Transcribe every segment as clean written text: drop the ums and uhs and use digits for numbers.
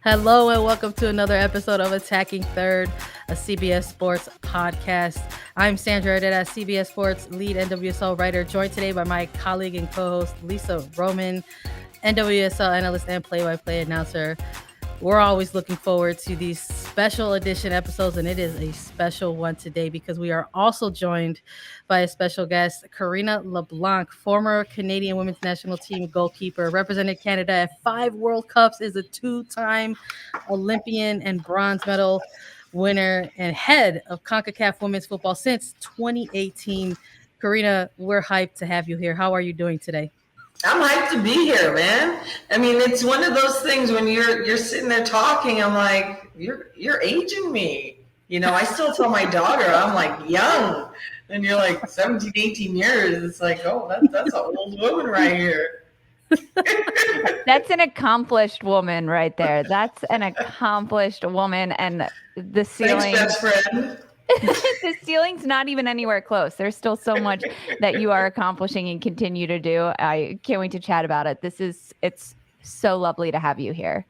Hello and welcome to another episode of Attacking Third, a CBS Sports podcast. I'm Sandra Herrera, CBS Sports lead NWSL writer, joined today by my colleague and co-host Lisa Roman, NWSL analyst and play-by-play announcer. We're always looking forward to these special edition episodes, and it is a special one today because we are also joined by a special guest, Karina LeBlanc, former Canadian women's national team goalkeeper, represented Canada at 5 World Cups, is a 2-time Olympian and bronze medal winner, and head of Concacaf women's football since 2018. Karina, we're hyped to have you here. How are you doing today? I'm hyped to be here, man. I mean, it's one of those things when you're sitting there talking, I'm like, you're aging me. You know, I still tell my daughter I'm like young. And you're like 17, 18 years. It's like, oh, that's an old woman right here. That's an accomplished woman right there. That's an accomplished woman. And the ceiling. Thanks, best friend. The ceiling's not even anywhere close. There's still so much that you are accomplishing and continue to do. I can't wait to chat about it. It's so lovely to have you here.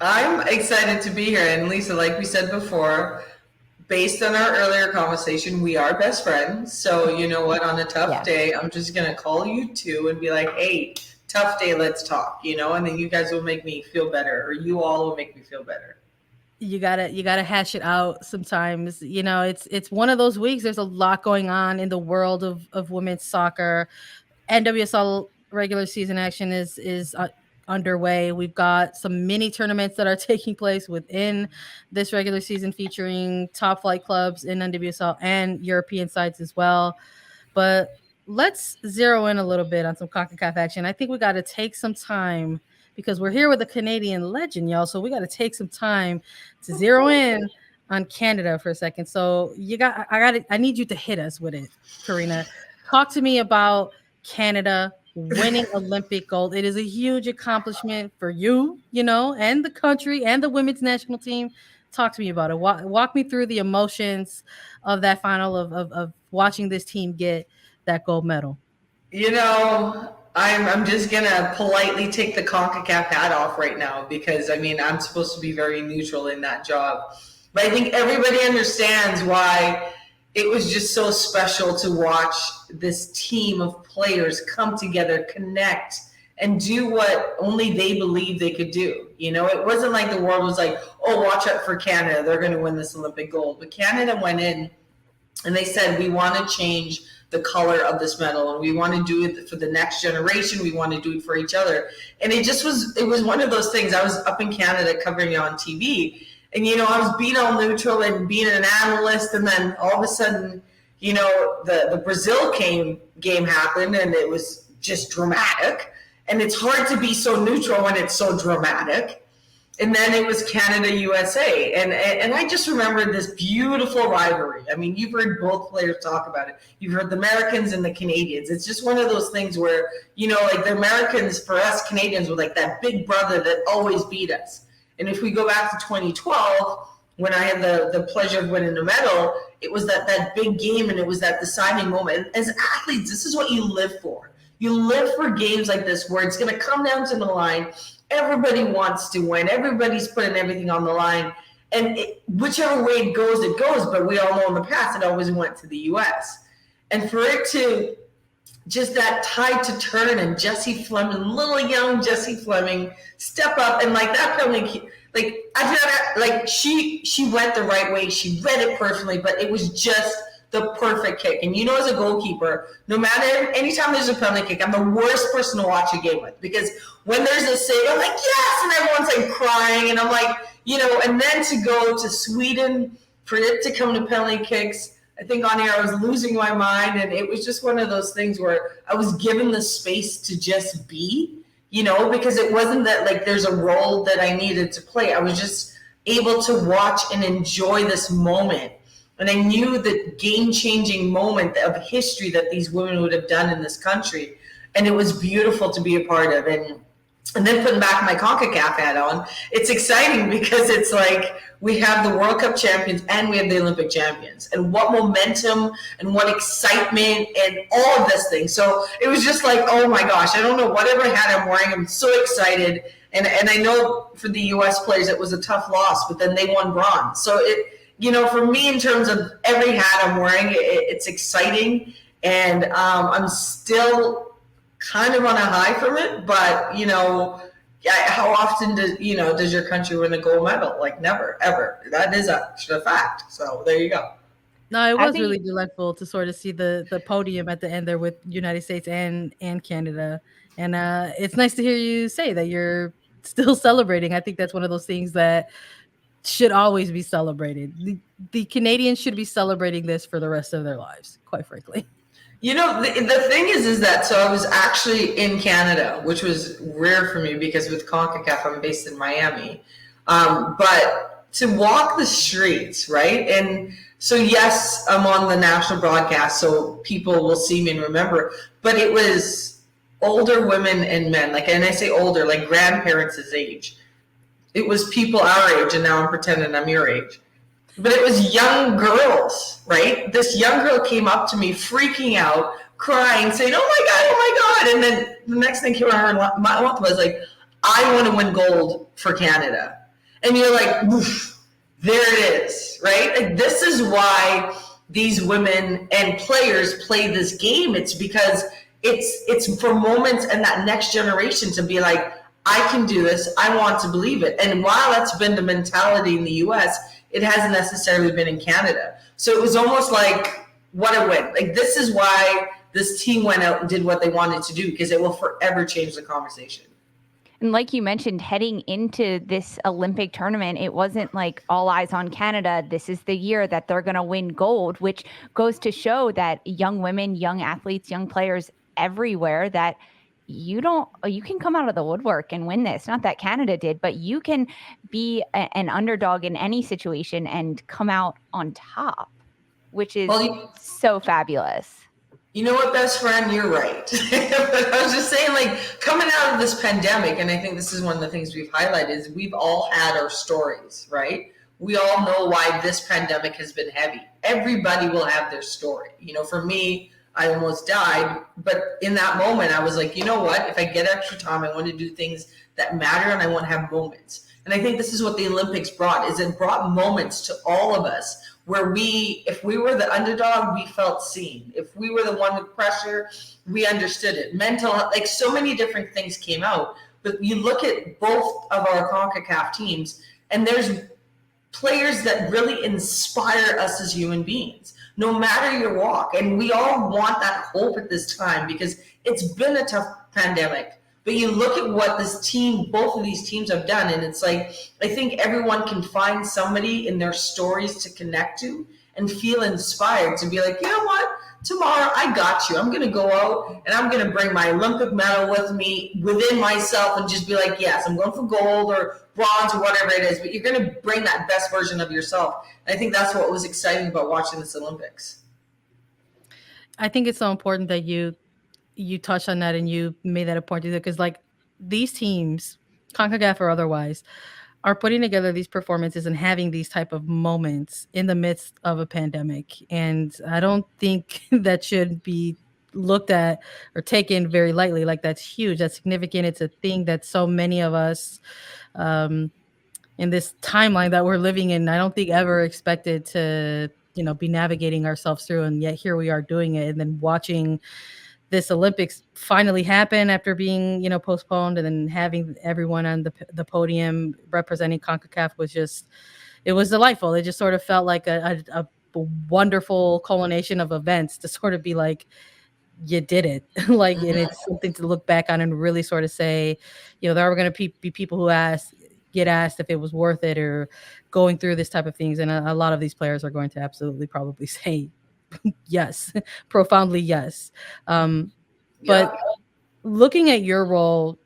I'm excited to be here. And Lisa, like we said before, based on our earlier conversation, we are best friends. So you know what? On a tough day, I'm just going to call you two and be like, hey, tough day, let's talk, you know, and then you guys will make me feel better, or you all will make me feel better. You gotta hash it out sometimes. You know, it's one of those weeks. There's a lot going on in the world of women's soccer. NWSL regular season action is underway. We've got some mini tournaments that are taking place within this regular season, featuring top flight clubs in NWSL and European sides as well. But let's zero in a little bit on some Concacaf action. I think we got to take some time, because we're here with a Canadian legend, y'all. So we got to take some time to zero in on Canada for a second. So I need you to hit us with it, Karina. Talk to me about Canada winning Olympic gold. It is a huge accomplishment for you, you know, and the country and the women's national team. Talk to me about it. Walk me through the emotions of that final of watching this team get that gold medal. You know, I'm just going to politely take the CONCACAF hat off right now, because, I mean, I'm supposed to be very neutral in that job. But I think everybody understands why it was just so special to watch this team of players come together, connect, and do what only they believed they could do. You know, it wasn't like the world was like, oh, watch out for Canada, they're going to win this Olympic gold. But Canada went in and they said, we want to change the color of this medal, and we want to do it for the next generation. We want to do it for each other. And it was one of those things. I was up in Canada covering it on TV, and, you know, I was being all neutral and being an analyst, and then all of a sudden, you know, the Brazil game happened, and it was just dramatic. And it's hard to be so neutral when it's so dramatic. And then it was Canada, USA. And I just remember this beautiful rivalry. I mean, you've heard both players talk about it. You've heard the Americans and the Canadians. It's just one of those things where, you know, like the Americans, for us Canadians, were like that big brother that always beat us. And if we go back to 2012, when I had the pleasure of winning the medal, it was that big game, and it was that deciding moment. As athletes, this is what you live for. You live for games like this where it's going to come down to the line. Everybody wants to win. Everybody's putting everything on the line. And whichever way it goes, But we all know in the past, it always went to the U.S. And for it to just that tide to turn, and Jessie Fleming, little young Jessie Fleming, step up, and like that penalty, she went the right way. She read it personally, but it was just the perfect kick. And you know, as a goalkeeper, no matter, anytime there's a penalty kick, I'm the worst person to watch a game with, because when there's a save, I'm like, yes, and everyone's like crying, and I'm like, you know, and then to go to Sweden, for it to come to penalty kicks, I think on air I was losing my mind, and it was just one of those things where I was given the space to just be, you know, because it wasn't that like there's a role that I needed to play. I was just able to watch and enjoy this moment. And I knew the game-changing moment of history that these women would have done in this country. And it was beautiful to be a part of. And then putting back my CONCACAF hat on, it's exciting because it's like we have the World Cup champions and we have the Olympic champions. And what momentum and what excitement and all of this thing. So it was just like, oh my gosh, I don't know whatever hat I'm wearing. I'm so excited. And I know for the U.S. players it was a tough loss, but then they won bronze. So for me, in terms of every hat I'm wearing, it's exciting, and I'm still kind of on a high from it. But how often does your country win a gold medal? Like never, ever. That is a fact. So there you go. No, it was really delightful to sort of see the podium at the end there with United States and Canada. And it's nice to hear you say that you're still celebrating. I think that's one of those things that should always be celebrated. The Canadians should be celebrating this for the rest of their lives, quite frankly. The thing is that, so I was actually in Canada, which was rare for me because with Concacaf, I'm based in Miami. But to walk the streets, right? And so, yes, I'm on the national broadcast, so people will see me and remember, but it was older women and men, and I say older, like grandparents' age. It was people our age, and now I'm pretending I'm your age. But it was young girls, right? This young girl came up to me freaking out, crying, saying, oh my God. And then the next thing came out of her mouth was like, I want to win gold for Canada. And you're like, oof, there it is, right? Like, this is why these women and players play this game. It's because it's for moments and that next generation to be like, I can do this. I want to believe it. And while that's been the mentality in the U.S., it hasn't necessarily been in Canada. So it was almost like, what a win. Like, this is why this team went out and did what they wanted to do, because it will forever change the conversation. And like you mentioned, heading into this Olympic tournament, it wasn't like all eyes on Canada. This is the year that they're going to win gold, which goes to show that young women, young athletes, young players everywhere, that you can come out of the woodwork and win this. Not that Canada did, but you can be an underdog in any situation and come out on top, which is so fabulous. You know what, best friend, you're right. But I was just saying, coming out of this pandemic, and I think this is one of the things we've highlighted, is we've all had our stories, right? We all know why this pandemic has been heavy. Everybody will have their story. For me, I almost died, but in that moment, I was like, you know what? If I get extra time, I want to do things that matter, and I want to have moments. And I think this is what the Olympics brought, is it brought moments to all of us where if we were the underdog, we felt seen. If we were the one with pressure, we understood it. Mental, so many different things came out. But you look at both of our CONCACAF teams, and there's players that really inspire us as human beings, no matter your walk. And we all want that hope at this time, because it's been a tough pandemic. But you look at what both of these teams have done, and it's like, I think everyone can find somebody in their stories to connect to and feel inspired to be like, you know what? Tomorrow, I got you. I'm going to go out and I'm going to bring my Olympic medal with me within myself and just be like, yes, I'm going for gold or bronze or whatever it is, but you're going to bring that best version of yourself. And I think that's what was exciting about watching this Olympics. I think it's so important that you touched on that and you made that a point, because these teams, CONCACAF or otherwise, are putting together these performances and having these type of moments in the midst of a pandemic. And I don't think that should be looked at or taken very lightly. That's huge. That's significant. It's a thing that so many of us in this timeline that we're living in, I don't think ever expected to, be navigating ourselves through. And yet here we are doing it, and then watching this Olympics finally happen after being, postponed, and then having everyone on the podium representing CONCACAF it was delightful. It just sort of felt like a wonderful culmination of events to sort of be like, you did it. And it's something to look back on and really sort of say, there are going to be people who get asked if it was worth it or going through this type of things. And a lot of these players are going to absolutely probably say, yes, profoundly yes. But looking at your role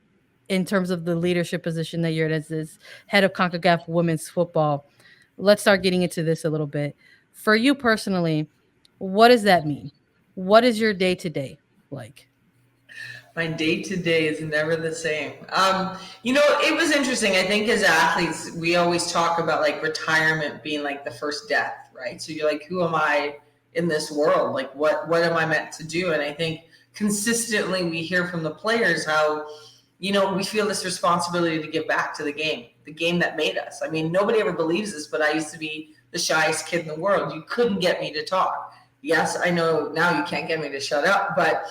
in terms of the leadership position that you're in as head of CONCACAF women's football, let's start getting into this a little bit. For you personally, what does that mean? What is your day-to-day like? My day-to-day is never the same. It was interesting. I think as athletes, we always talk about retirement being the first death, right? So you're like, who am I in this world? What am I meant to do? And I think consistently we hear from the players how we feel this responsibility to give back to the game that made us. I mean, nobody ever believes this, but I used to be the shyest kid in the world. You couldn't get me to talk. Yes, I know now you can't get me to shut up, but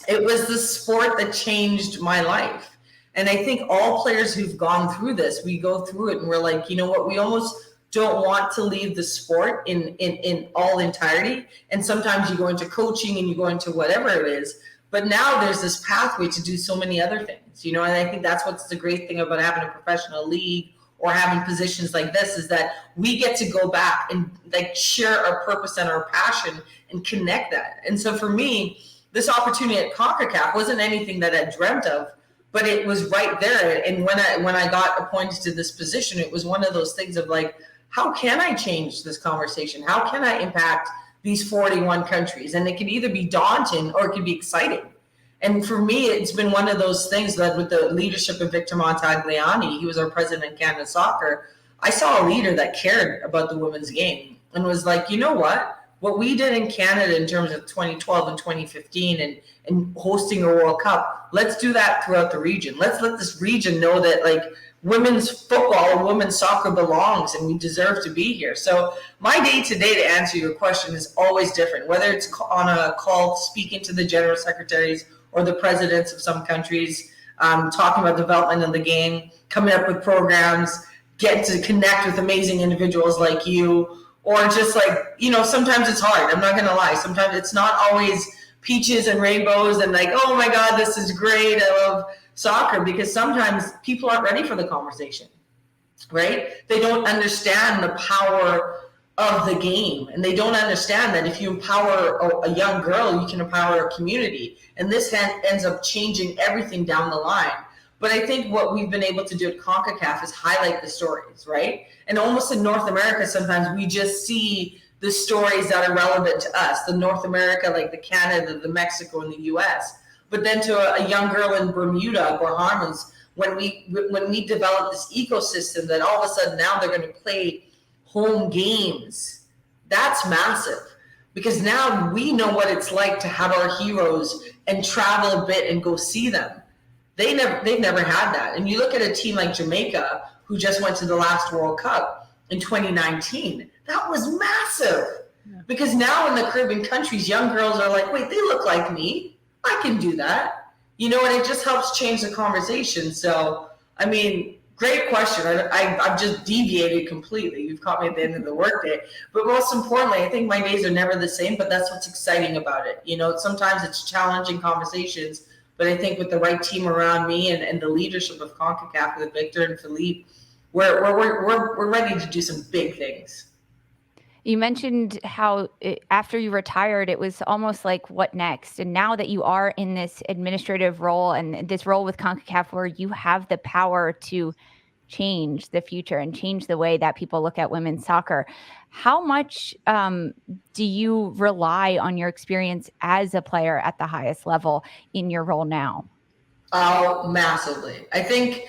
it was the sport that changed my life. And I think all players who've gone through this, we go through it and we're like, you know what, we almost don't want to leave the sport in all entirety. And sometimes you go into coaching and you go into whatever it is. But now there's this pathway to do so many other things, and I think that's what's the great thing about having a professional league or having positions like this, is that we get to go back and like share our purpose and our passion and connect that. And so for me, this opportunity at Concacaf wasn't anything that I dreamt of, but it was right there. And when I got appointed to this position, it was one of those things of like, how can I change this conversation? How can I impact these 41 countries? And it can either be daunting or it can be exciting. And for me, it's been one of those things that with the leadership of Victor Montagliani, he was our president of Canada Soccer, I saw a leader that cared about the women's game and was like, you know what we did in Canada in terms of 2012 and 2015 and hosting a World Cup, let's do that throughout the region. Let's let this region know that like women's football and women's soccer belongs and we deserve to be here. So my day-to-day, to answer your question, is always different, whether it's on a call speaking to the general secretaries or the presidents of some countries, talking about development of the game, coming up with programs, get to connect with amazing individuals like you, or just like, sometimes it's hard. I'm not going to lie. Sometimes it's not always peaches and rainbows and like, oh my God, this is great. I love soccer, because sometimes people aren't ready for the conversation, right? They don't understand the power of the game, and they don't understand that if you empower a young girl, you can empower a community, and this ends up changing everything down the line. But I think what we've been able to do at CONCACAF is highlight the stories, right? And almost in North America, sometimes we just see the stories that are relevant to us, the North America, like the Canada, the Mexico, and the US. But then to a young girl in Bermuda, Bahamas, when we develop this ecosystem that all of a sudden now they're going to play home games, that's massive. Because now we know what it's like to have our heroes and travel a bit and go see them. They've never had that. And you look at a team like Jamaica, who just went to the last World Cup in 2019. That was massive. Yeah. Because now in the Caribbean countries, young girls are like, wait, they look like me. I can do that. And it just helps change the conversation. So, I mean, great question. I've just deviated completely. You've caught me at the end of the workday. But most importantly, I think my days are never the same, but that's what's exciting about it. Sometimes it's challenging conversations, but I think with the right team around me and the leadership of CONCACAF with Victor and Philippe, we're ready to do some big things. You mentioned how after you retired, it was almost like, what next? And now that you are in this administrative role and this role with CONCACAF where you have the power to change the future and change the way that people look at women's soccer, how much do you rely on your experience as a player at the highest level in your role now? Oh, massively. I think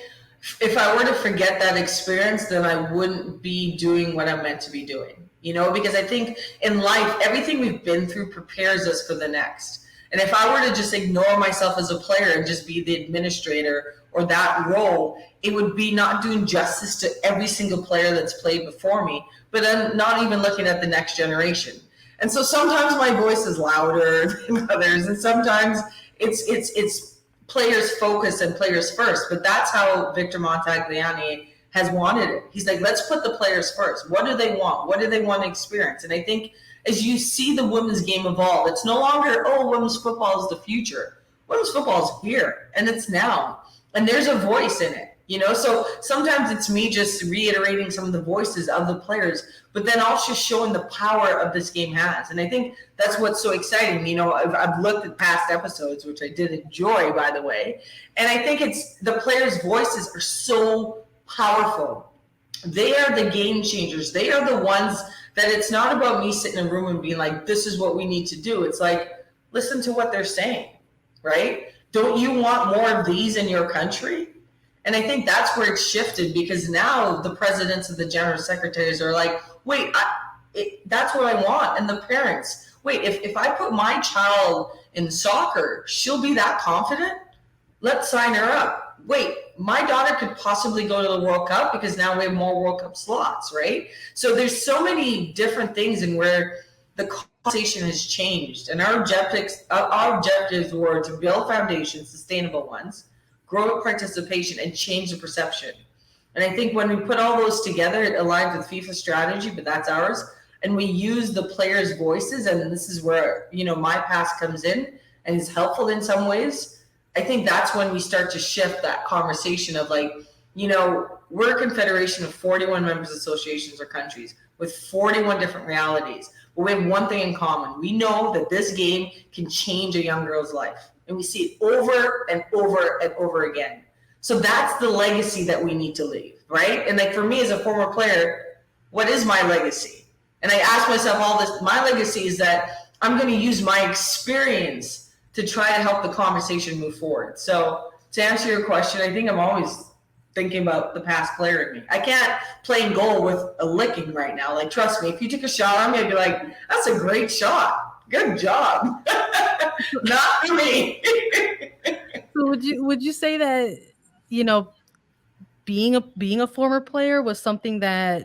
if I were to forget that experience, then I wouldn't be doing what I'm meant to be doing. Because I think in life, everything we've been through prepares us for the next. And if I were to just ignore myself as a player and just be the administrator or that role, it would be not doing justice to every single player that's played before me, but then not even looking at the next generation. And so sometimes my voice is louder than others, and sometimes it's players focus and players first. But that's how Victor Montagliani has wanted it. He's like, let's put the players first. What do they want? What do they want to experience? And I think as you see the women's game evolve, it's no longer, women's football is the future. Women's football is here, and it's now. And there's a voice in it, So sometimes it's me just reiterating some of the voices of the players, but then also showing the power of this game has. And I think that's what's so exciting. I've looked at past episodes, which I did enjoy, by the way. And I think it's the players' voices are so powerful. They are the game changers. They are the ones that it's not about me sitting in a room and being like, this is what we need to do. It's like, listen to what they're saying, right? Don't you want more of these in your country? And I think that's where it's shifted, because now the presidents and the general secretaries are like, wait, that's what I want. And the parents, wait, if I put my child in soccer, she'll be that confident? Let's sign her up. wait, my daughter could possibly go to the World Cup because now we have more World Cup slots, right? So there's so many different things in where the conversation has changed, and our objectives were to build foundations, sustainable ones, grow participation, and change the perception. And I think when we put all those together, it aligns with FIFA strategy, but that's ours. And we use the players' voices, and this is where, my past comes in and is helpful in some ways. I think that's when we start to shift that conversation of we're a confederation of 41 members associations or countries with 41 different realities. But we have one thing in common. We know that this game can change a young girl's life. And we see it over and over and over again. So that's the legacy that we need to leave, right? And for me as a former player, what is my legacy? And I ask myself all this, my legacy is that I'm going to use my experience to try to help the conversation move forward. So to answer your question, I think I'm always thinking about the past player in me. I can't play in goal with a licking right now. Trust me, if you took a shot on me, I'd be like, that's a great shot. Good job. Not for me. So would you say that, being a former player was something that,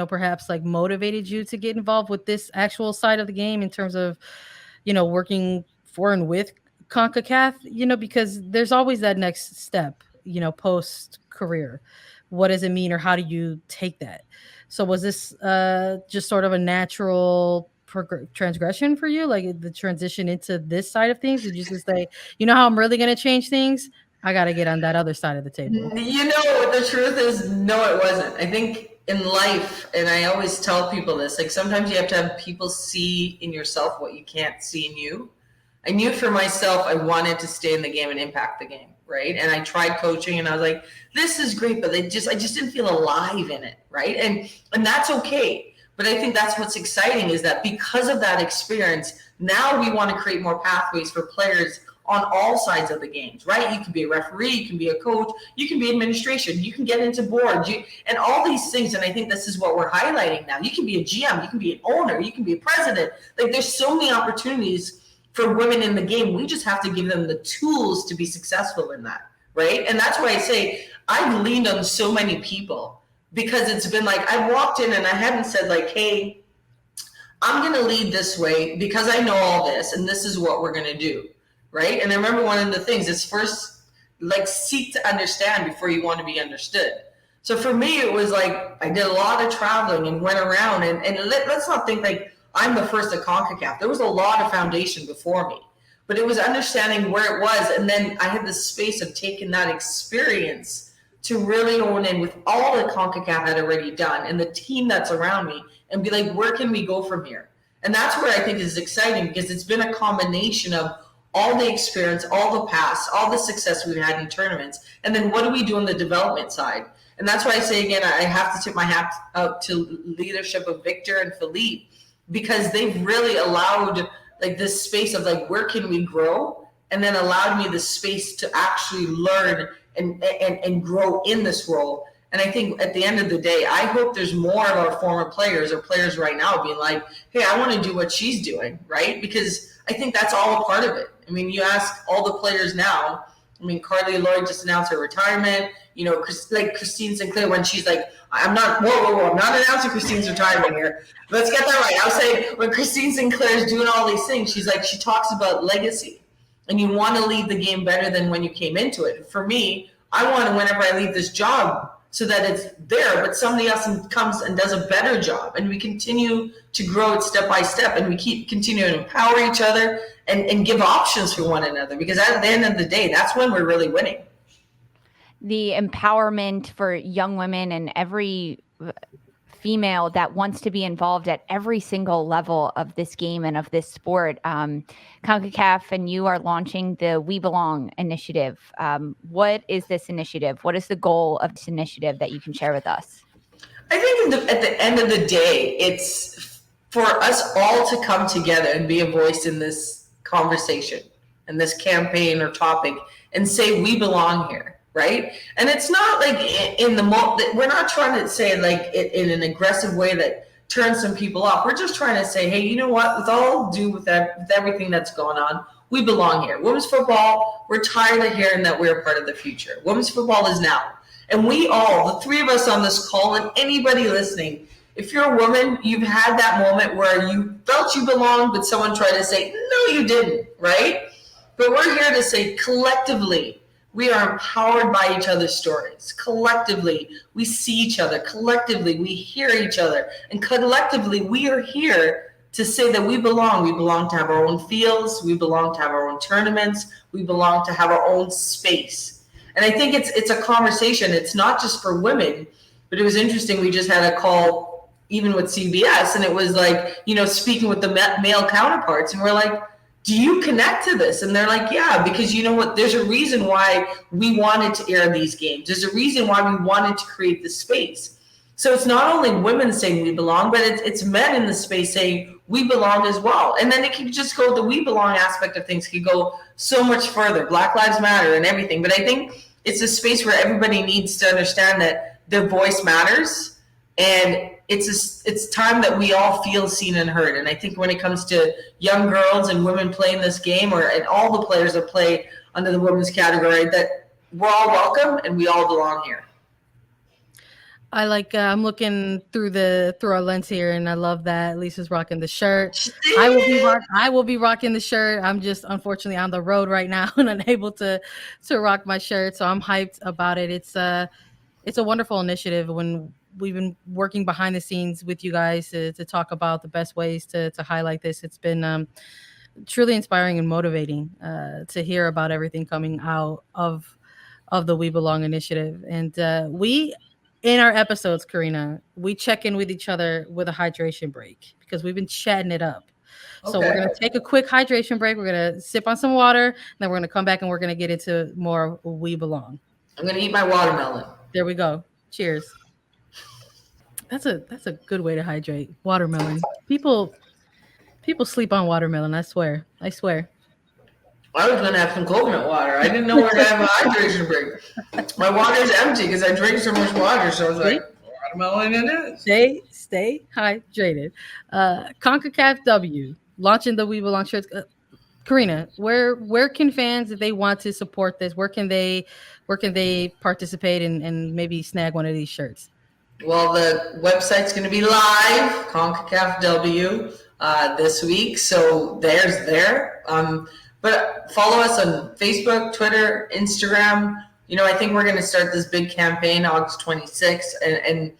perhaps motivated you to get involved with this actual side of the game in terms of, working for and with CONCACAF, because there's always that next step, post career. What does it mean, or how do you take that? So was this just sort of a natural transgression for you, the transition into this side of things? Did you just say, how I'm really going to change things? I got to get on that other side of the table. The truth is, no, it wasn't. I think in life, and I always tell people this, sometimes you have to have people see in yourself what you can't see in you. I knew for myself, I wanted to stay in the game and impact the game, right? And I tried coaching, and I was like, this is great, but I just didn't feel alive in it, right? And that's okay. But I think that's what's exciting, is that because of that experience, now we want to create more pathways for players on all sides of the games, right? You can be a referee, you can be a coach, you can be administration, you can get into boards, and all these things. And I think this is what we're highlighting now. You can be a GM, you can be an owner, you can be a president. There's so many opportunities for women in the game. We just have to give them the tools to be successful in that, right? And that's why I say I've leaned on so many people, because it's been I walked in and I hadn't said hey, I'm going to lead this way because I know all this, and this is what we're going to do. Right. And I remember one of the things is first, seek to understand before you want to be understood. So for me, it was I did a lot of traveling and went around, and let's not think I'm the first at CONCACAF. There was a lot of foundation before me, but it was understanding where it was. And then I had the space of taking that experience to really hone in with all that CONCACAF had already done and the team that's around me, and be where can we go from here? And that's where I think is exciting, because it's been a combination of all the experience, all the past, all the success we've had in tournaments, and then what do we do on the development side? And that's why I say again, I have to tip my hat out to leadership of Victor and Philippe, because they've really allowed this space of where can we grow, and then allowed me the space to actually learn and grow in this role. And I think at the end of the day, I hope there's more of our former players or players right now being hey, I want to do what she's doing, right? Because I think that's all a part of it. I mean, you ask all the players now. I mean, Carly Lloyd just announced her retirement. Christine Sinclair, when she's I'm not announcing Christine's retirement here. Let's get that right. I was saying, when Christine Sinclair is doing all these things, she's she talks about legacy. And you want to leave the game better than when you came into it. For me, I want to, whenever I leave this job, so that it's there, but somebody else comes and does a better job, and we continue to grow it step by step, and we continue to empower each other and give options for one another, because at the end of the day, that's when we're really winning. The empowerment for young women and every female that wants to be involved at every single level of this game and of this sport. CONCACAF and you are launching the We Belong initiative. What is this initiative? What is the goal of this initiative that you can share with us? I think at the end of the day, it's for us all to come together and be a voice in this conversation and this campaign or topic and say we belong here. Right. And it's not we're not trying to say it in an aggressive way that turns some people off. We're just trying to say, hey, you know what, with everything that's going on, we belong here. Women's football, we're tired of hearing that we're part of the future. Women's football is now. And we all, the three of us on this call, and anybody listening, if you're a woman, you've had that moment where you felt you belonged, but someone tried to say, no, you didn't, right? But we're here to say collectively, we are empowered by each other's stories. Collectively, we see each other. Collectively, we hear each other. And collectively, we are here to say that we belong. We belong to have our own fields. We belong to have our own tournaments. We belong to have our own space. And I think it's a conversation. It's not just for women, but it was interesting. We just had a call even with CBS, and it was like, speaking with the male counterparts, and we're like, do you connect to this? And they're like, yeah, because you know what? There's a reason why we wanted to air these games. There's a reason why we wanted to create this space. So it's not only women saying we belong, but it's men in the space saying we belong as well. And then it can just go, the we belong aspect of things could go so much further. Black Lives Matter and everything. But I think it's a space where everybody needs to understand that their voice matters. And it's time that we all feel seen and heard. And I think when it comes to young girls and women playing this game, and all the players that play under the women's category, that we're all welcome and we all belong here. I like. I'm looking through our lens here, and I love that Lisa's rocking the shirt. I will be rocking the shirt. I'm just unfortunately on the road right now and unable to rock my shirt. So I'm hyped about it. It's a wonderful initiative. When we've been working behind the scenes with you guys to talk about the best ways to highlight this, it's been truly inspiring and motivating to hear about everything coming out of the We Belong initiative. And we, in our episodes, Karina, we check in with each other with a hydration break because we've been chatting it up. So we're going to take a quick hydration break. We're going to sip on some water, and then we're going to come back and we're going to get into more We Belong. I'm going to eat my watermelon. There we go. Cheers. That's a good way to hydrate. Watermelon. People sleep on watermelon. I swear. I was going to have some coconut water. I didn't know we're going to have a hydration break. My water's empty because I drink so much water. So I was like, watermelon it is. Stay hydrated. Concacaf W launching the We Belong shirts. Karina, where can fans, if they want to support this, where can they participate and maybe snag one of these shirts? Well, the website's going to be live, Concacaf W, this week. So there's there. But follow us on Facebook, Twitter, Instagram. I think we're going to start this big campaign August 26th, and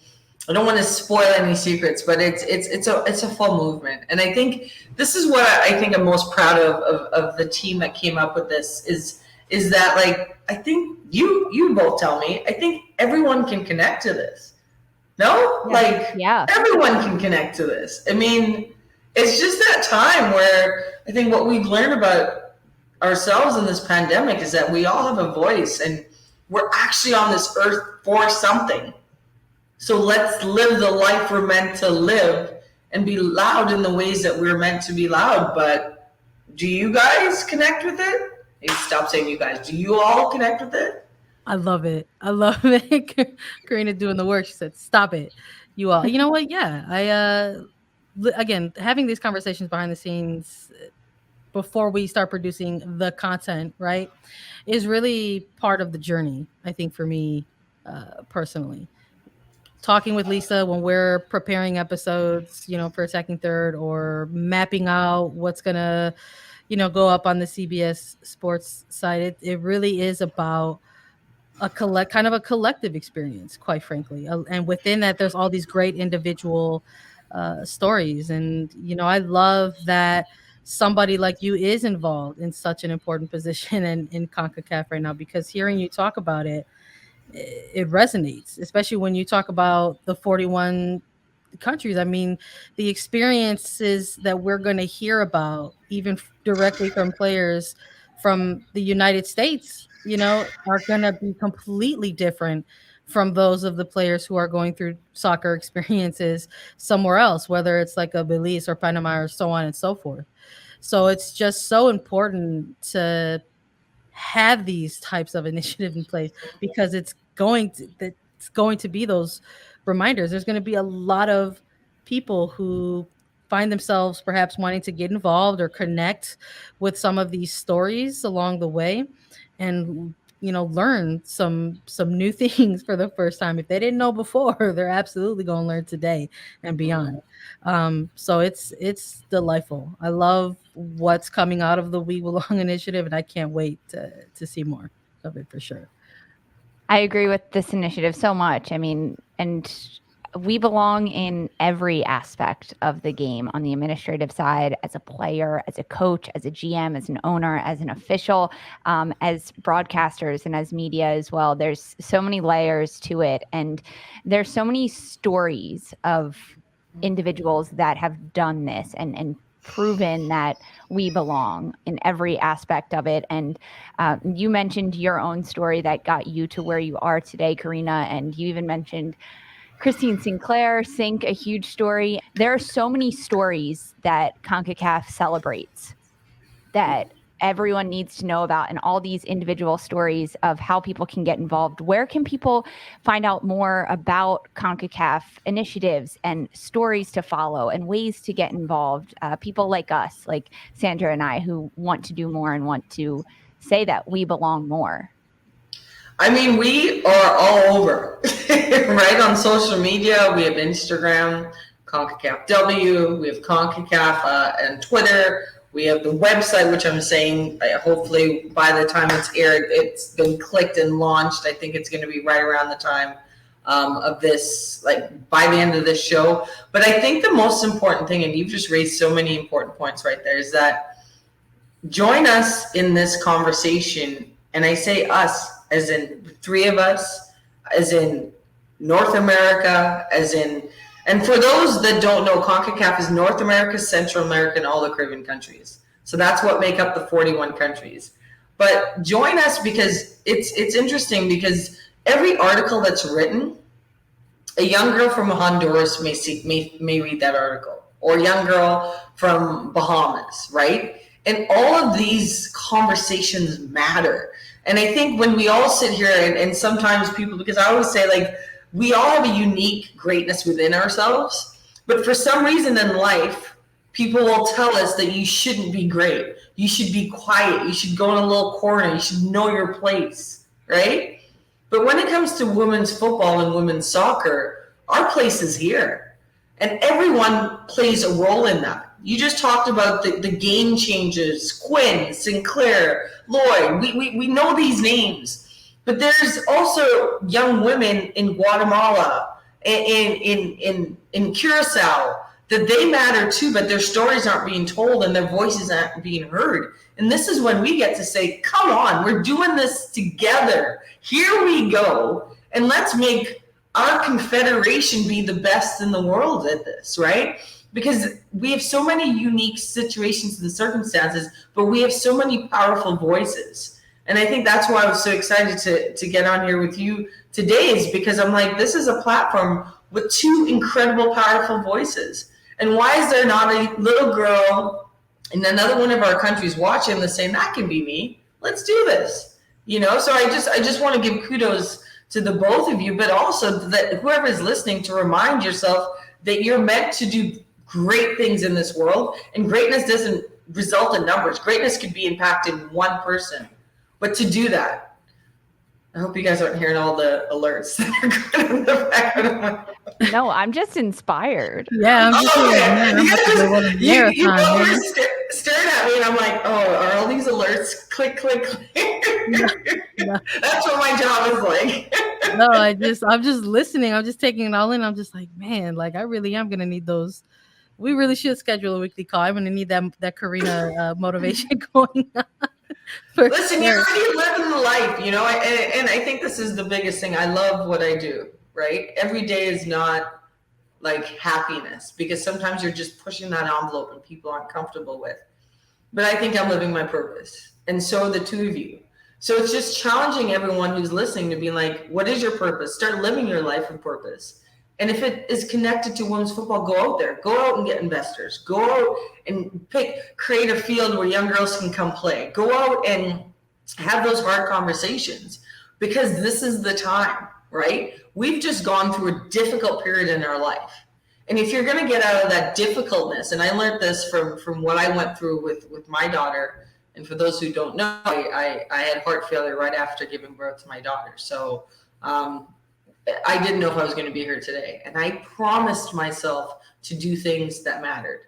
I don't want to spoil any secrets, but it's a full movement. And I think this is what I think I'm most proud of the team that came up with this is that, like, I think you both tell me, I think everyone can connect to this. No? Yeah. Everyone can connect to this. I mean, it's just that time where I think what we've learned about ourselves in this pandemic is that we all have a voice and we're actually on this earth for something. So let's live the life we're meant to live and be loud in the ways that we're meant to be loud. But do you guys connect with it? Maybe stop saying you guys. Do you all connect with it? I love it. Karina doing the work. She said, stop it. You all. You know what? Yeah. Again, having these conversations behind the scenes before we start producing the content, right, is really part of the journey, I think, for me personally. Talking with Lisa when we're preparing episodes, for Second Third, or mapping out what's going to, go up on the CBS Sports site. It really is about a collective experience, quite frankly. And within that, there's all these great individual stories. And, I love that somebody like you is involved in such an important position in CONCACAF right now, because hearing you talk about it resonates, especially when you talk about the 41 countries. I mean, the experiences that we're going to hear about, even directly from players from the United States, are going to be completely different from those of the players who are going through soccer experiences somewhere else, whether it's like a Belize or Panama or so on and so forth. So it's just so important to have these types of initiatives in place, because it's going to be those reminders. There's going to be a lot of people who find themselves perhaps wanting to get involved or connect with some of these stories along the way, and learn some new things for the first time. If they didn't know before, they're absolutely going to learn today and beyond. So it's delightful. I love what's coming out of the We Belong initiative, and I can't wait to see more of it for sure. I agree with this initiative so much. I mean, and we belong in every aspect of the game, on the administrative side, as a player, as a coach, as a GM, as an owner, as an official, as broadcasters, and as media as well. There's so many layers to it. And there's so many stories of individuals that have done this and proven that we belong in every aspect of it. And you mentioned your own story that got you to where you are today, Karina, and you even mentioned Christine Sinclair, Sink, a huge story. There are so many stories that CONCACAF celebrates that everyone needs to know about, and all these individual stories of how people can get involved. Where can people find out more about CONCACAF initiatives and stories to follow and ways to get involved? People like us, like Sandra and I, who want to do more and want to say that we belong more. I mean, we are all over, right? On social media, we have Instagram, Concacaf W, we have Concacaf and Twitter. We have the website, which I'm saying, hopefully by the time it's aired, it's been clicked and launched. I think it's going to be right around the time of this, like by the end of this show. But I think the most important thing, and you've just raised so many important points right there, is that join us in this conversation. And I say us, as in the three of us, as in North America, and for those that don't know, CONCACAF is North America, Central America, and all the Caribbean countries. So that's what make up the 41 countries. But join us, because it's interesting, because every article that's written, a young girl from Honduras may read that article, or a young girl from Bahamas, right? And all of these conversations matter. And I think when we all sit here, and sometimes people, because I always say, like, we all have a unique greatness within ourselves, but for some reason in life, people will tell us that you shouldn't be great. You should be quiet. You should go in a little corner. You should know your place, right? But when it comes to women's football and women's soccer, our place is here. And everyone plays a role in that. You just talked about the game changers, Quinn, Sinclair, Lloyd. We know these names. But there's also young women in Guatemala, in Curacao, that they matter too, but their stories aren't being told and their voices aren't being heard. And this is when we get to say, come on, we're doing this together. Here we go. And let's make our confederation be the best in the world at this, right? Because we have so many unique situations and circumstances, but we have so many powerful voices. And I think that's why I was so excited to get on here with you today, is because I'm like, this is a platform with two incredible, powerful voices. And why is there not a little girl in another one of our countries watching this saying, that can be me, let's do this? So I just want to give kudos to the both of you, but also that whoever is listening, to remind yourself that you're meant to do great things in this world. And greatness doesn't result in numbers. Greatness could be impacted one person. But to do that, I hope you guys aren't hearing all the alerts that are going in the background. No, I'm just inspired. Yeah, I'm just you were staring at me, and I'm like, oh, are all these alerts click, click, click? No. That's what my job is like. No, I'm just listening. I'm just taking it all in. I'm just like, man, like I really am gonna need those. We really should schedule a weekly call. I'm gonna need that Karina motivation going on. Listen, you're already living the life, and I think this is the biggest thing. I love what I do, right? Every day is not like happiness, because sometimes you're just pushing that envelope and people aren't comfortable with. But I think I'm living my purpose, and so are the two of you. So it's just challenging everyone who's listening to be like, what is your purpose? Start living your life with purpose. And if it is connected to women's football, go out there. Go out and get investors. Go out and create a field where young girls can come play. Go out and have those hard conversations, because this is the time, right? We've just gone through a difficult period in our life. And if you're going to get out of that difficultness, and I learned this from what I went through with my daughter, and for those who don't know, I had heart failure right after giving birth to my daughter. So I didn't know if I was going to be here today. And I promised myself to do things that mattered.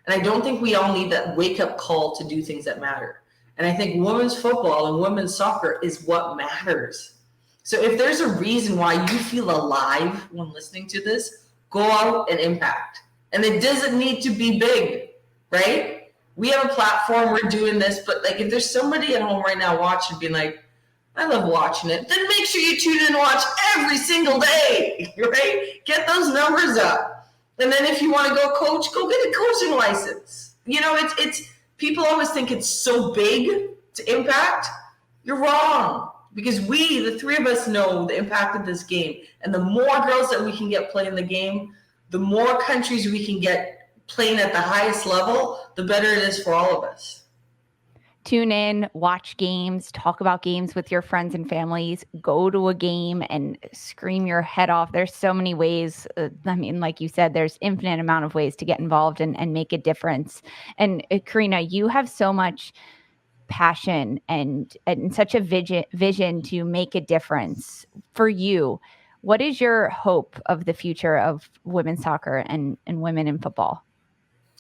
And I don't think we all need that wake-up call to do things that matter. And I think women's football and women's soccer is what matters. So if there's a reason why you feel alive when listening to this, go out and impact. And it doesn't need to be big, right? We have a platform, we're doing this, but like if there's somebody at home right now watching being like, I love watching it, then make sure you tune in and watch every single day, right? Get those numbers up. And then if you want to go coach, go get a coaching license. You know, it's people always think it's so big to impact. You're wrong. Because we, the three of us, know the impact of this game. And the more girls that we can get playing the game, the more countries we can get playing at the highest level, the better it is for all of us. Tune in, watch games, talk about games with your friends and families, go to a game and scream your head off. There's so many ways. I mean, like you said, there's infinite amount of ways to get involved and make a difference. And Karina, you have so much passion and such a vision to make a difference. For you, what is your hope of the future of women's soccer and women in football?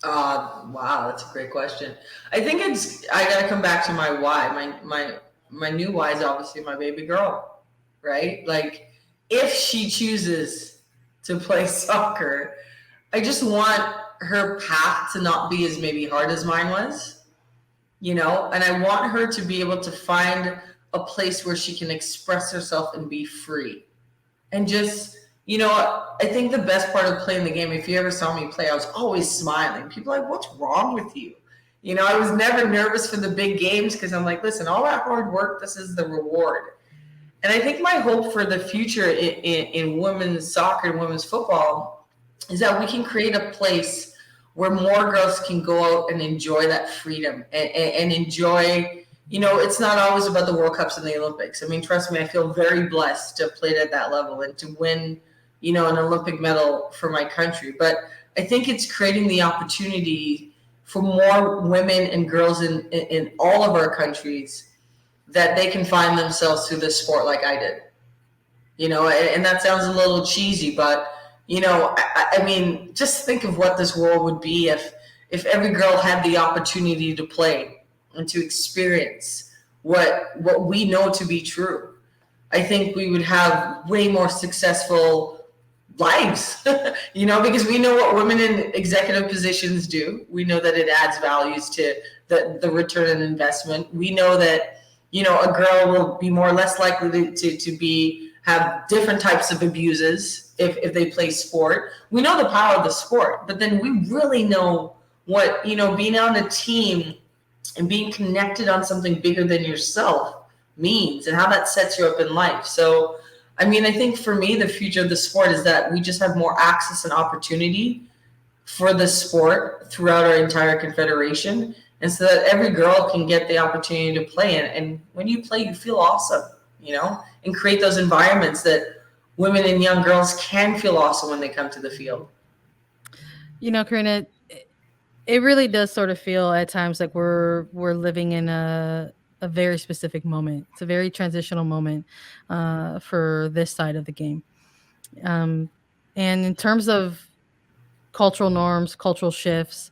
Wow, that's a great question. I think I got to come back to my why. My new why is obviously my baby girl, right? Like if she chooses to play soccer, I just want her path to not be as maybe hard as mine was. You know, and I want her to be able to find a place where she can express herself and be free. And just, you know, I think the best part of playing the game, if you ever saw me play, I was always smiling. People are like, what's wrong with you? You know, I was never nervous for the big games because I'm like, listen, all that hard work, this is the reward. And I think my hope for the future in women's soccer and women's football is that we can create a place where more girls can go out and enjoy that freedom and enjoy, you know, it's not always about the World Cups and the Olympics. I mean, trust me, I feel very blessed to have played at that level and to win, you know, an Olympic medal for my country. But I think it's creating the opportunity for more women and girls in all of our countries that they can find themselves through this sport like I did. You know, and that sounds a little cheesy, but you know, I mean, just think of what this world would be if every girl had the opportunity to play and to experience what we know to be true. I think we would have way more successful lives, you know, because we know what women in executive positions do. We know that it adds values to the return on investment. We know that, you know, a girl will be more or less likely to have different types of abuses if they play sport. We know the power of the sport, but then we really know what, you know, being on a team and being connected on something bigger than yourself means and how that sets you up in life. So, I mean, I think for me, the future of the sport is that we just have more access and opportunity for the sport throughout our entire confederation. And so that every girl can get the opportunity to play. And when you play, you feel awesome, you know, and create those environments that women and young girls can feel awesome when they come to the field. You know, Karina, it really does sort of feel at times like we're living in a very specific moment. It's a very transitional moment for this side of the game. And in terms of cultural norms, cultural shifts,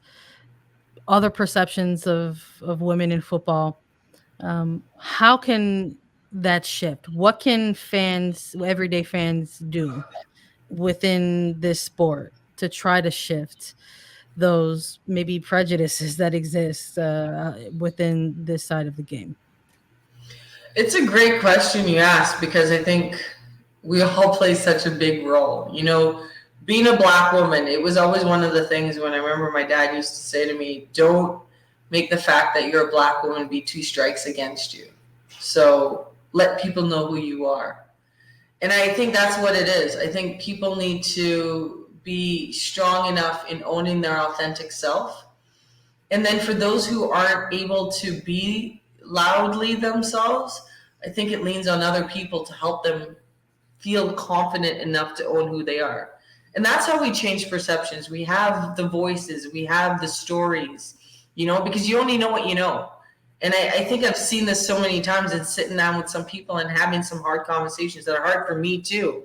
other perceptions of women in football, how can that shift? What can fans, everyday fans, do within this sport to try to shift those maybe prejudices that exist within this side of the game? It's a great question you asked because I think we all play such a big role. You know, being a Black woman, it was always one of the things when I remember my dad used to say to me, don't make the fact that you're a Black woman be two strikes against you. So let people know who you are. And I think that's what it is. I think people need to be strong enough in owning their authentic self. And then for those who aren't able to be loudly themselves, I think it leans on other people to help them feel confident enough to own who they are. And that's how we change perceptions. We have the voices, we have the stories, because you only know what you know. And I think I've seen this so many times, and sitting down with some people and having some hard conversations that are hard for me too.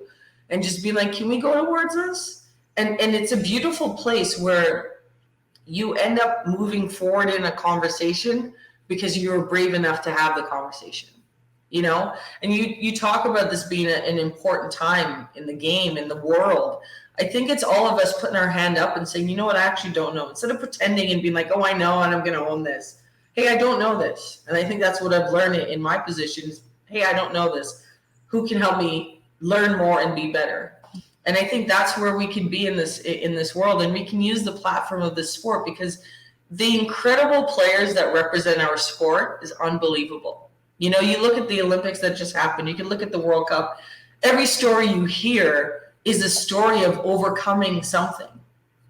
And just be like, can we go towards this? And it's a beautiful place where you end up moving forward in a conversation because you were brave enough to have the conversation, And you talk about this being an important time in the game, in the world. I think it's all of us putting our hand up and saying, you know what, I actually don't know. Instead of pretending and being like, oh, I know, and I'm going to own this. Hey, I don't know this. And I think that's what I've learned in my position is, hey, I don't know this. Who can help me learn more and be better? And I think that's where we can be in this world. And we can use the platform of this sport because the incredible players that represent our sport is unbelievable. You look at the Olympics that just happened. You can look at the World Cup. Every story you hear is a story of overcoming something.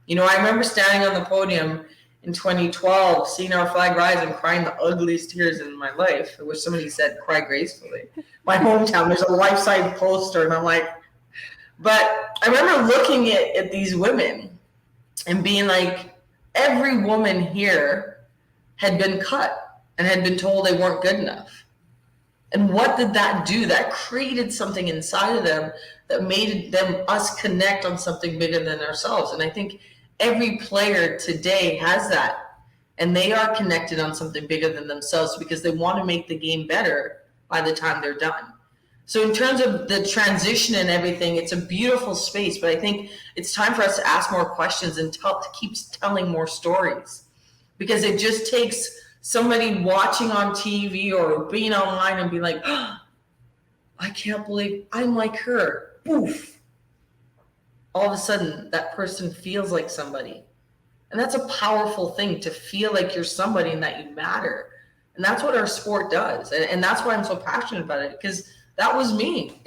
I remember standing on the podium in 2012, seeing our flag rise and crying the ugliest tears in my life. I wish somebody said cry gracefully. My hometown, there's a life-size poster, and I'm like, but I remember looking at these women and being like, every woman here had been cut and had been told they weren't good enough. And what did that do? That created something inside of them that made us connect on something bigger than ourselves. And I think every player today has that. And they are connected on something bigger than themselves because they want to make the game better by the time they're done. So in terms of the transition and everything, it's a beautiful space, but I think it's time for us to ask more questions and keep telling more stories, because it just takes somebody watching on TV or being online and be like, oh, I can't believe I'm like her. Oof. All of a sudden, that person feels like somebody. And that's a powerful thing, to feel like you're somebody and that you matter. And that's what our sport does. And that's why I'm so passionate about it, because that was me.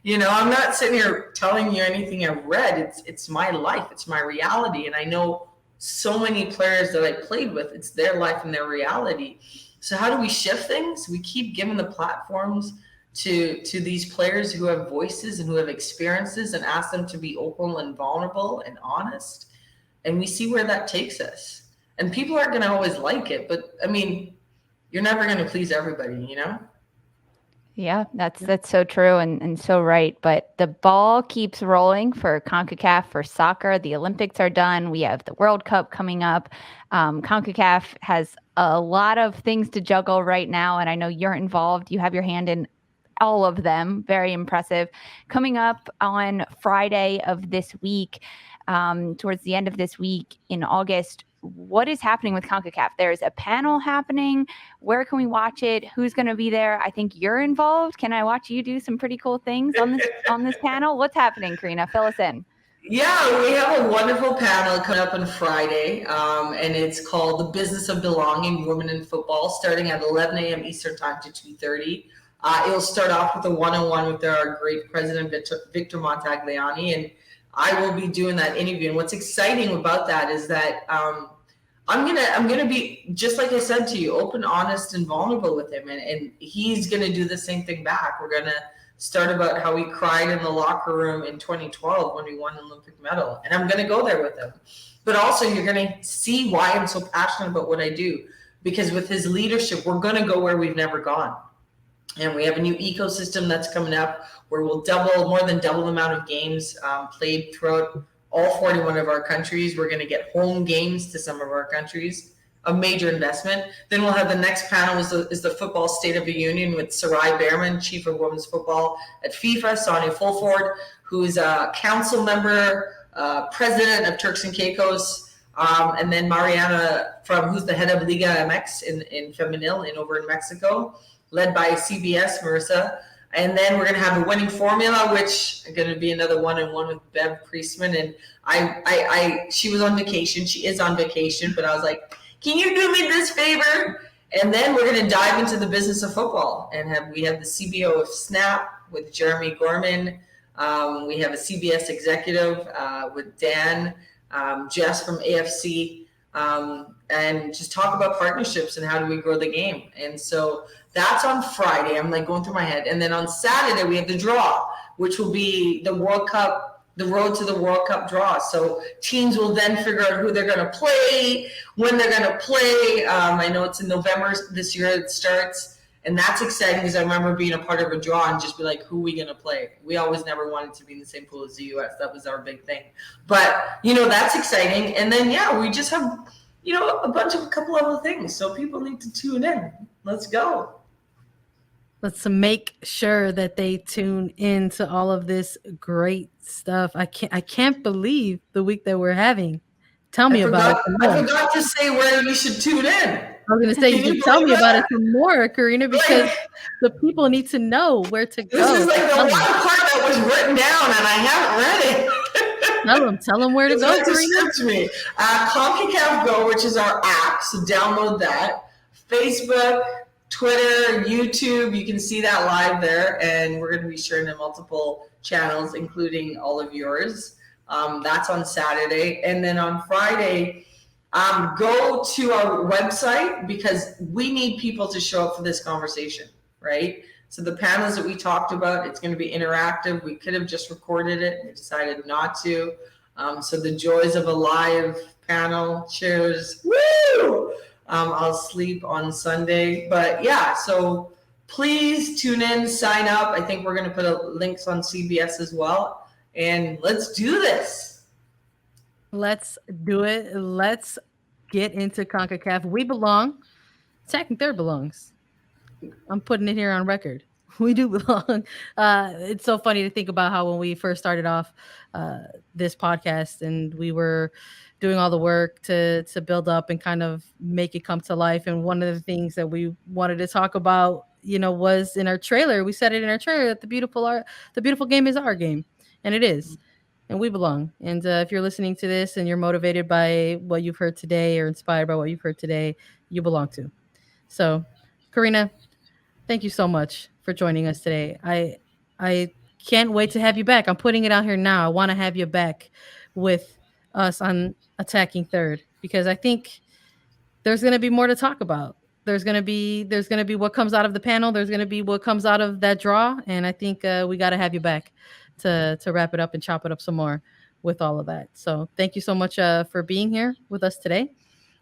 I'm not sitting here telling you anything I've read. It's my life. It's my reality. And I know so many players that I played with. It's their life and their reality. So how do we shift things? We keep giving the platforms to these players who have voices and who have experiences, and ask them to be open and vulnerable and honest. And we see where that takes us. And people aren't going to always like it, but I mean, you're never going to please everybody, Yeah, that's so true and so right. But the ball keeps rolling for CONCACAF for soccer. The Olympics are done. We have the World Cup coming up. CONCACAF has a lot of things to juggle right now, and I know you're involved. You have your hand in all of them. Very impressive. Coming up on Friday of this week, towards the end of this week in August, what is happening with CONCACAF? There's a panel happening. Where can we watch it? Who's going to be there? I think you're involved. Can I watch you do some pretty cool things on this panel? What's happening, Karina? Fill us in. Yeah, we have a wonderful panel coming up on Friday, and it's called The Business of Belonging, Women in Football, starting at 11 a.m. Eastern Time to 2:30. It'll start off with a one-on-one with our great president, Victor Montagliani, and I will be doing that interview. And what's exciting about that is that I'm gonna be, just like I said to you, open, honest, and vulnerable with him, and he's gonna do the same thing back. We're gonna start about how we cried in the locker room in 2012 when we won an Olympic medal, and I'm gonna go there with him. But also, you're gonna see why I'm so passionate about what I do, because with his leadership, we're gonna go where we've never gone. And we have a new ecosystem that's coming up where we'll more than double the amount of games played throughout all 41 of our countries. We're going to get home games to some of our countries, a major investment. Then we'll have the next panel is the Football State of the Union with Sarai Behrman, Chief of Women's Football at FIFA, Sonia Fulford, who's a council member, president of Turks and Caicos, and then Mariana, who's the head of Liga MX in Femenil over in Mexico, led by CBS, Marissa. And then we're going to have a winning formula, which is going to be another one-on-one with Bev Priestman. And she was on vacation. She is on vacation, but I was like, can you do me this favor? And then we're going to dive into the business of football. And we have the CBO of Snap with Jeremy Gorman. We have a CBS executive with Dan, Jess from AFC, and just talk about partnerships and how do we grow the game. And so that's on Friday. I'm like going through my head. And then on Saturday, we have the draw, which will be the World Cup the road to the World Cup draw. So teams will then figure out who they're going to play, when they're going to play. I know it's in November this year it starts, and that's exciting because I remember being a part of a draw and just be like, who are we going to play? We always never wanted to be in the same pool as the U.S. That was our big thing. But, that's exciting. And then, we just have, a couple other things. So people need to tune in. Let's go. Let's make sure that they tune in to all of this great stuff. I can't believe the week that we're having. Tell me about it. I forgot to say where you should tune in. I was going to say, you should tell me about it some more, Karina, because the people need to know where to go. This is like the one part that was written down, and I haven't read it. Tell them where to go, Karina. Me. Concacaf Go, which is our app, so download that. Facebook, Twitter, YouTube, you can see that live there, and we're going to be sharing in multiple channels, including all of yours. That's on Saturday. And then on Friday, go to our website because we need people to show up for this conversation, right? So the panels that we talked about, it's going to be interactive. We could have just recorded it. We decided not to. So the joys of a live panel, cheers, woo! I'll sleep on Sunday. But so please tune in, sign up. I think we're going to put links on CBS as well. And let's do this. Let's do it. Let's get into CONCACAF. We belong. Attacking Third belongs. I'm putting it here on record. We do belong. It's so funny to think about how when we first started off this podcast and we were doing all the work to build up and kind of make it come to life. And one of the things that we wanted to talk about, was in our trailer. We said it in our trailer that the beautiful game is our game. And it is. And we belong. And if you're listening to this and you're motivated by what you've heard today or inspired by what you've heard today, you belong to. So, Karina, thank you so much for joining us today. I can't wait to have you back. I'm putting it out here now. I want to have you back with us on Attacking Third because I think there's going to be more to talk about. There's going to be what comes out of the panel. There's going to be what comes out of that draw. And I think we got to have you back to wrap it up and chop it up some more with all of that. So thank you so much for being here with us today.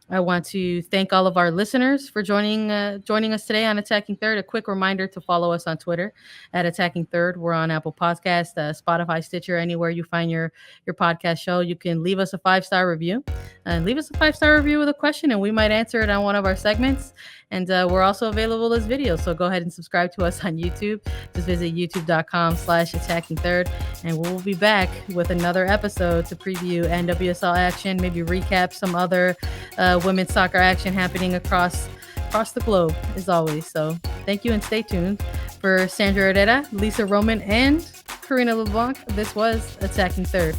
I want to thank all of our listeners for joining us today on Attacking Third. A quick reminder to follow us on Twitter at Attacking Third. We're on Apple Podcasts, Spotify, Stitcher, anywhere you find your podcast show. You can leave us a 5-star review and leave us a 5-star review with a question, and we might answer it on one of our segments. And we're also available as videos. So go ahead and subscribe to us on YouTube. Just visit youtube.com/Attacking Third. And we'll be back with another episode to preview NWSL action, maybe recap some other women's soccer action happening across the globe, as always. So thank you and stay tuned. For Sandra Herrera, Lisa Roman, and Karina LeBlanc, this was Attacking Third.